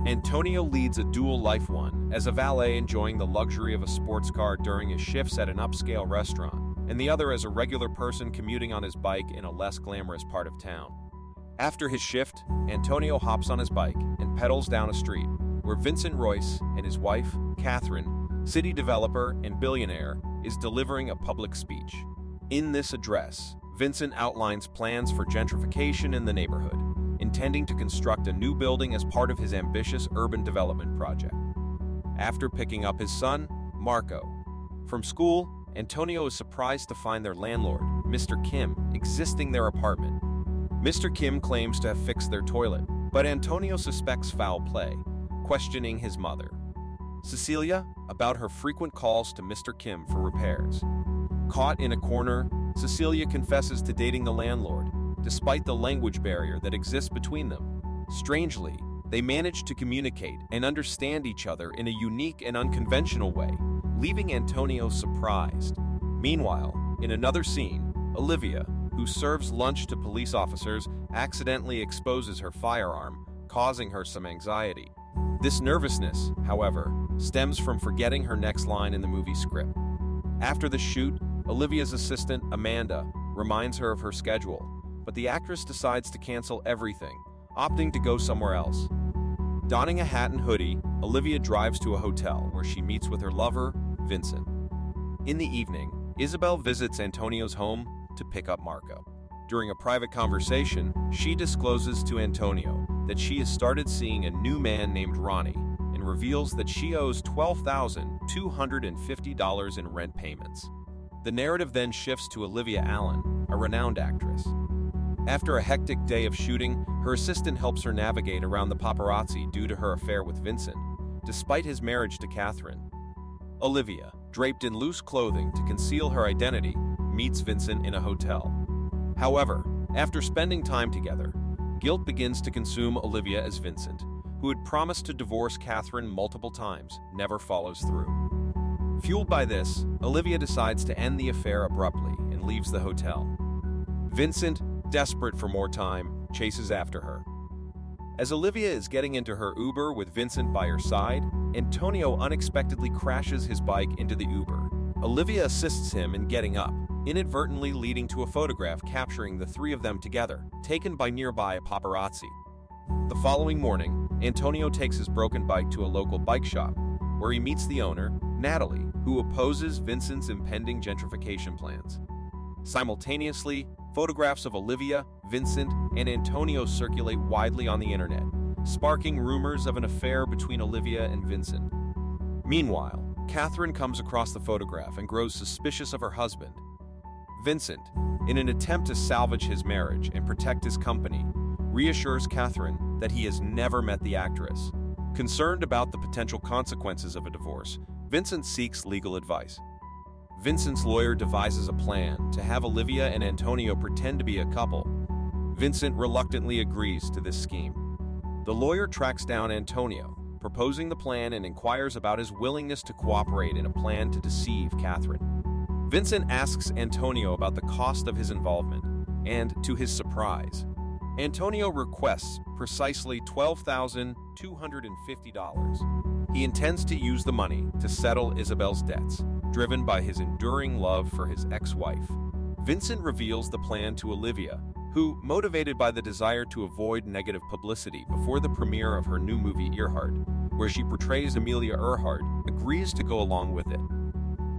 Antonio leads a dual life, one as a valet enjoying the luxury of a sports car during his shifts at an upscale restaurant, and the other as a regular person commuting on his bike in a less glamorous part of town. After his shift, Antonio hops on his bike and pedals down a street where Vincent Royce and his wife, Catherine, city developer and billionaire, is delivering a public speech. In this address, Vincent outlines plans for gentrification in the neighborhood, intending to construct a new building as part of his ambitious urban development project. After picking up his son, Marco, from school, Antonio is surprised to find their landlord, Mr. Kim, exiting their apartment. Mr. Kim claims to have fixed their toilet, but Antonio suspects foul play, questioning his mother, Cecilia, about her frequent calls to Mr. Kim for repairs. Caught in a corner, Cecilia confesses to dating the landlord, despite the language barrier that exists between them. Strangely, they manage to communicate and understand each other in a unique and unconventional way, leaving Antonio surprised. Meanwhile, in another scene, Olivia, who serves lunch to police officers, accidentally exposes her firearm, causing her some anxiety. This nervousness, however, stems from forgetting her next line in the movie script. After the shoot, Olivia's assistant, Amanda, reminds her of her schedule, but the actress decides to cancel everything, opting to go somewhere else. Donning a hat and hoodie, Olivia drives to a hotel where she meets with her lover, Vincent. In the evening, Isabel visits Antonio's home to pick up Marco. During a private conversation, she discloses to Antonio that she has started seeing a new man named Ronnie and reveals that she owes $12,250 in rent payments. The narrative then shifts to Olivia Allen, a renowned actress. After a hectic day of shooting, her assistant helps her navigate around the paparazzi due to her affair with Vincent, despite his marriage to Catherine. Olivia, draped in loose clothing to conceal her identity, meets Vincent in a hotel. However, after spending time together, guilt begins to consume Olivia as Vincent, who had promised to divorce Catherine multiple times, never follows through. Fueled by this, Olivia decides to end the affair abruptly and leaves the hotel. Vincent, desperate for more time, chases after her. As Olivia is getting into her Uber with Vincent by her side, Antonio unexpectedly crashes his bike into the Uber. Olivia assists him in getting up, inadvertently leading to a photograph capturing the three of them together, taken by nearby paparazzi. The following morning, Antonio takes his broken bike to a local bike shop, where he meets the owner, Natalie, who opposes Vincent's impending gentrification plans. Simultaneously, photographs of Olivia, Vincent, and Antonio circulate widely on the internet, sparking rumors of an affair between Olivia and Vincent. Meanwhile, Catherine comes across the photograph and grows suspicious of her husband. Vincent, in an attempt to salvage his marriage and protect his company, reassures Catherine that he has never met the actress. Concerned about the potential consequences of a divorce, Vincent seeks legal advice. Vincent's lawyer devises a plan to have Olivia and Antonio pretend to be a couple. Vincent reluctantly agrees to this scheme. The lawyer tracks down Antonio, proposing the plan, and inquires about his willingness to cooperate in a plan to deceive Catherine. Vincent asks Antonio about the cost of his involvement, and, to his surprise, Antonio requests precisely $12,250. He intends to use the money to settle Isabel's debts, driven by his enduring love for his ex-wife. Vincent reveals the plan to Olivia, who, motivated by the desire to avoid negative publicity before the premiere of her new movie Earhart, where she portrays Amelia Earhart, agrees to go along with it.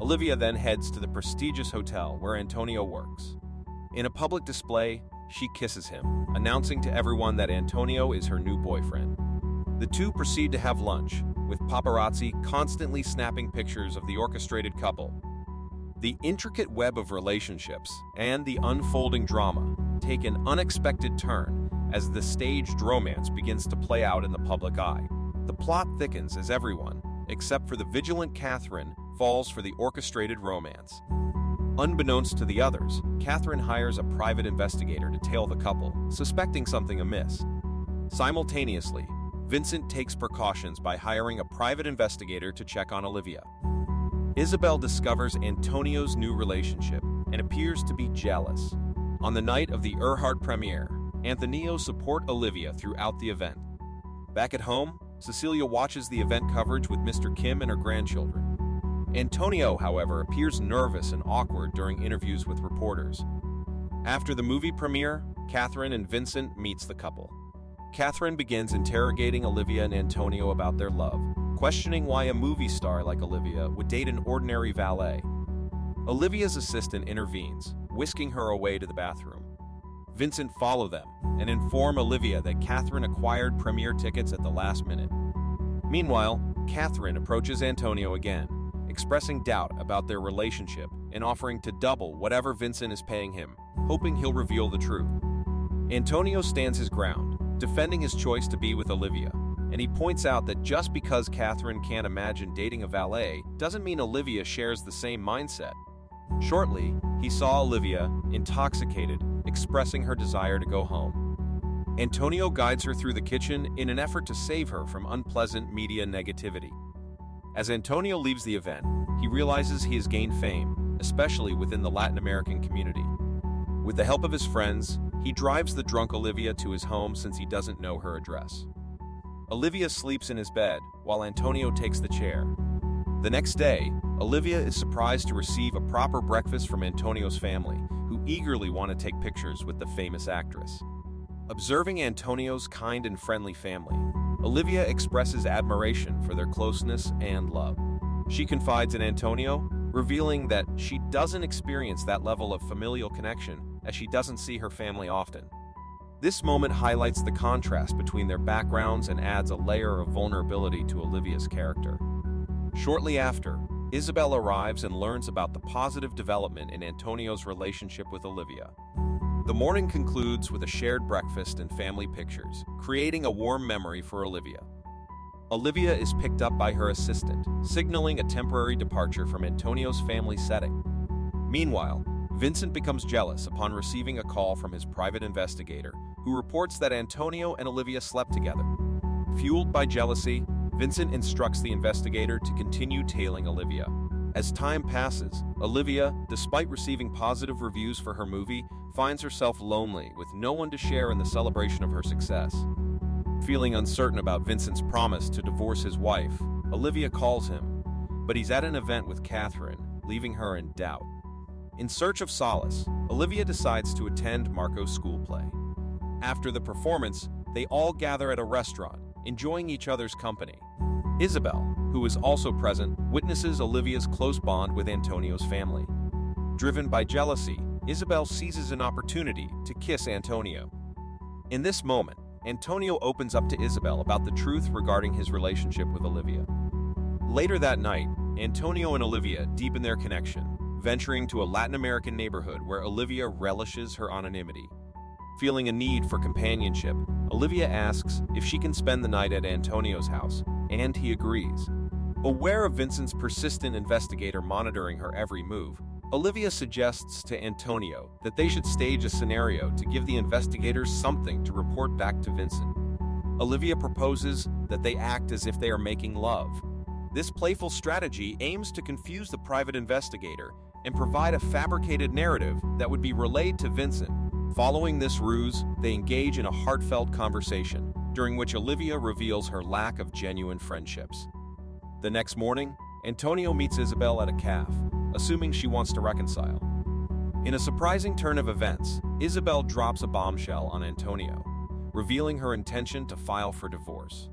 Olivia then heads to the prestigious hotel where Antonio works. In a public display, she kisses him, announcing to everyone that Antonio is her new boyfriend. The two proceed to have lunch, with paparazzi constantly snapping pictures of the orchestrated couple. The intricate web of relationships and the unfolding drama take an unexpected turn as the staged romance begins to play out in the public eye. The plot thickens as everyone, except for the vigilant Catherine, falls for the orchestrated romance. Unbeknownst to the others, Catherine hires a private investigator to tail the couple, suspecting something amiss. Simultaneously, Vincent takes precautions by hiring a private investigator to check on Olivia. Isabel discovers Antonio's new relationship and appears to be jealous. On the night of the Earhart premiere, Antonio supports Olivia throughout the event. Back at home, Cecilia watches the event coverage with Mr. Kim and her grandchildren. Antonio, however, appears nervous and awkward during interviews with reporters. After the movie premiere, Catherine and Vincent meets the couple. Catherine begins interrogating Olivia and Antonio about their love, questioning why a movie star like Olivia would date an ordinary valet. Olivia's assistant intervenes, whisking her away to the bathroom. Vincent follows them and informs Olivia that Catherine acquired premiere tickets at the last minute. Meanwhile, Catherine approaches Antonio again, expressing doubt about their relationship and offering to double whatever Vincent is paying him, hoping he'll reveal the truth. Antonio stands his ground, defending his choice to be with Olivia, and he points out that just because Catherine can't imagine dating a valet doesn't mean Olivia shares the same mindset. Shortly, he saw Olivia, intoxicated, expressing her desire to go home. Antonio guides her through the kitchen in an effort to save her from unpleasant media negativity. As Antonio leaves the event, he realizes he has gained fame, especially within the Latin American community. With the help of his friends, he drives the drunk Olivia to his home since he doesn't know her address. Olivia sleeps in his bed, while Antonio takes the chair. The next day, Olivia is surprised to receive a proper breakfast from Antonio's family, who eagerly want to take pictures with the famous actress. Observing Antonio's kind and friendly family, Olivia expresses admiration for their closeness and love. She confides in Antonio, revealing that she doesn't experience that level of familial connection as she doesn't see her family often. This moment highlights the contrast between their backgrounds and adds a layer of vulnerability to Olivia's character. Shortly after, Isabel arrives and learns about the positive development in Antonio's relationship with Olivia. The morning concludes with a shared breakfast and family pictures, creating a warm memory for Olivia. Olivia is picked up by her assistant, signaling a temporary departure from Antonio's family setting. Meanwhile, Vincent becomes jealous upon receiving a call from his private investigator, who reports that Antonio and Olivia slept together. Fueled by jealousy, Vincent instructs the investigator to continue tailing Olivia. As time passes, Olivia, despite receiving positive reviews for her movie, finds herself lonely with no one to share in the celebration of her success. Feeling uncertain about Vincent's promise to divorce his wife, Olivia calls him, but he's at an event with Catherine, leaving her in doubt. In search of solace, Olivia decides to attend Marco's school play. After the performance, they all gather at a restaurant, enjoying each other's company. Isabel, who is also present, witnesses Olivia's close bond with Antonio's family. Driven by jealousy, Isabel seizes an opportunity to kiss Antonio. In this moment, Antonio opens up to Isabel about the truth regarding his relationship with Olivia. Later that night, Antonio and Olivia deepen their connection, venturing to a Latin American neighborhood where Olivia relishes her anonymity. Feeling a need for companionship, Olivia asks if she can spend the night at Antonio's house, and he agrees. Aware of Vincent's persistent investigator monitoring her every move, Olivia suggests to Antonio that they should stage a scenario to give the investigators something to report back to Vincent. Olivia proposes that they act as if they are making love. This playful strategy aims to confuse the private investigator and provide a fabricated narrative that would be relayed to Vincent. Following this ruse, they engage in a heartfelt conversation, during which Olivia reveals her lack of genuine friendships. The next morning, Antonio meets Isabel at a cafe, assuming she wants to reconcile. In a surprising turn of events, Isabel drops a bombshell on Antonio, revealing her intention to file for divorce.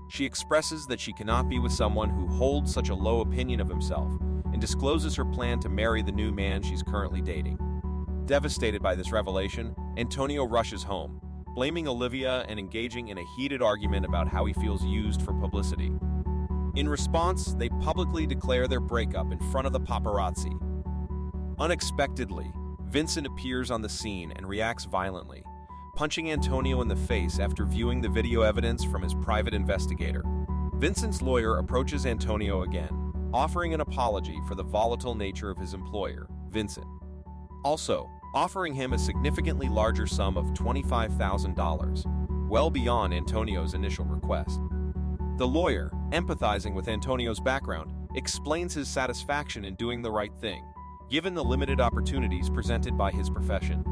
She expresses that she cannot be with someone who holds such a low opinion of himself and discloses her plan to marry the new man she's currently dating. Devastated by this revelation, Antonio rushes home, blaming Olivia and engaging in a heated argument about how he feels used for publicity. In response, they publicly declare their breakup in front of the paparazzi. Unexpectedly, Vincent appears on the scene and reacts violently, punching Antonio in the face after viewing the video evidence from his private investigator. Vincent's lawyer approaches Antonio again, offering an apology for the volatile nature of his employer, Vincent. Also, offering him a significantly larger sum of $25,000, well beyond Antonio's initial request. The lawyer, empathizing with Antonio's background, explains his satisfaction in doing the right thing, given the limited opportunities presented by his profession.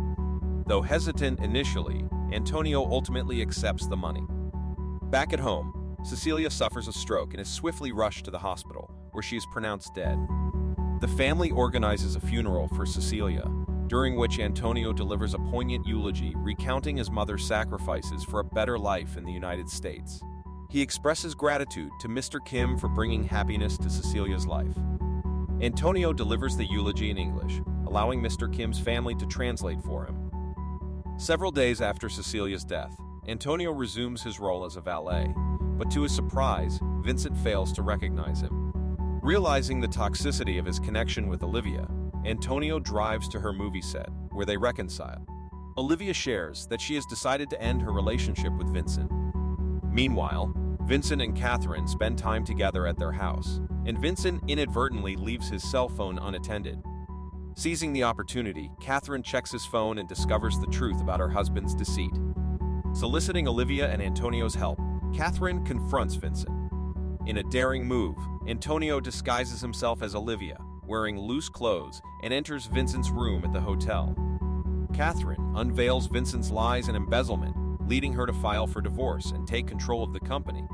Though hesitant initially, Antonio ultimately accepts the money. Back at home, Cecilia suffers a stroke and is swiftly rushed to the hospital, where she is pronounced dead. The family organizes a funeral for Cecilia, during which Antonio delivers a poignant eulogy recounting his mother's sacrifices for a better life in the United States. He expresses gratitude to Mr. Kim for bringing happiness to Cecilia's life. Antonio delivers the eulogy in English, allowing Mr. Kim's family to translate for him. Several days after Cecilia's death, Antonio resumes his role as a valet, but to his surprise, Vincent fails to recognize him. Realizing the toxicity of his connection with Olivia, Antonio drives to her movie set, where they reconcile. Olivia shares that she has decided to end her relationship with Vincent. Meanwhile, Vincent and Catherine spend time together at their house, and Vincent inadvertently leaves his cell phone unattended. Seizing the opportunity, Catherine checks his phone and discovers the truth about her husband's deceit. Soliciting Olivia and Antonio's help, Catherine confronts Vincent. In a daring move, Antonio disguises himself as Olivia, wearing loose clothes, and enters Vincent's room at the hotel. Catherine unveils Vincent's lies and embezzlement, leading her to file for divorce and take control of the company.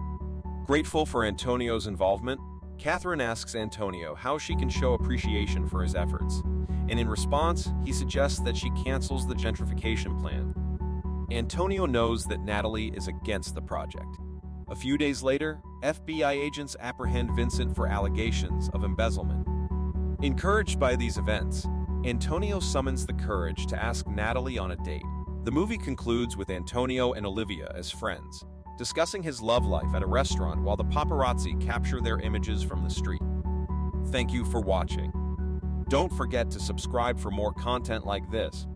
Grateful for Antonio's involvement, Catherine asks Antonio how she can show appreciation for his efforts, and in response, he suggests that she cancels the gentrification plan. Antonio knows that Natalie is against the project. A few days later, FBI agents apprehend Vincent for allegations of embezzlement. Encouraged by these events, Antonio summons the courage to ask Natalie on a date. The movie concludes with Antonio and Olivia as friends, discussing his love life at a restaurant while the paparazzi capture their images from the street. Thank you for watching. Don't forget to subscribe for more content like this.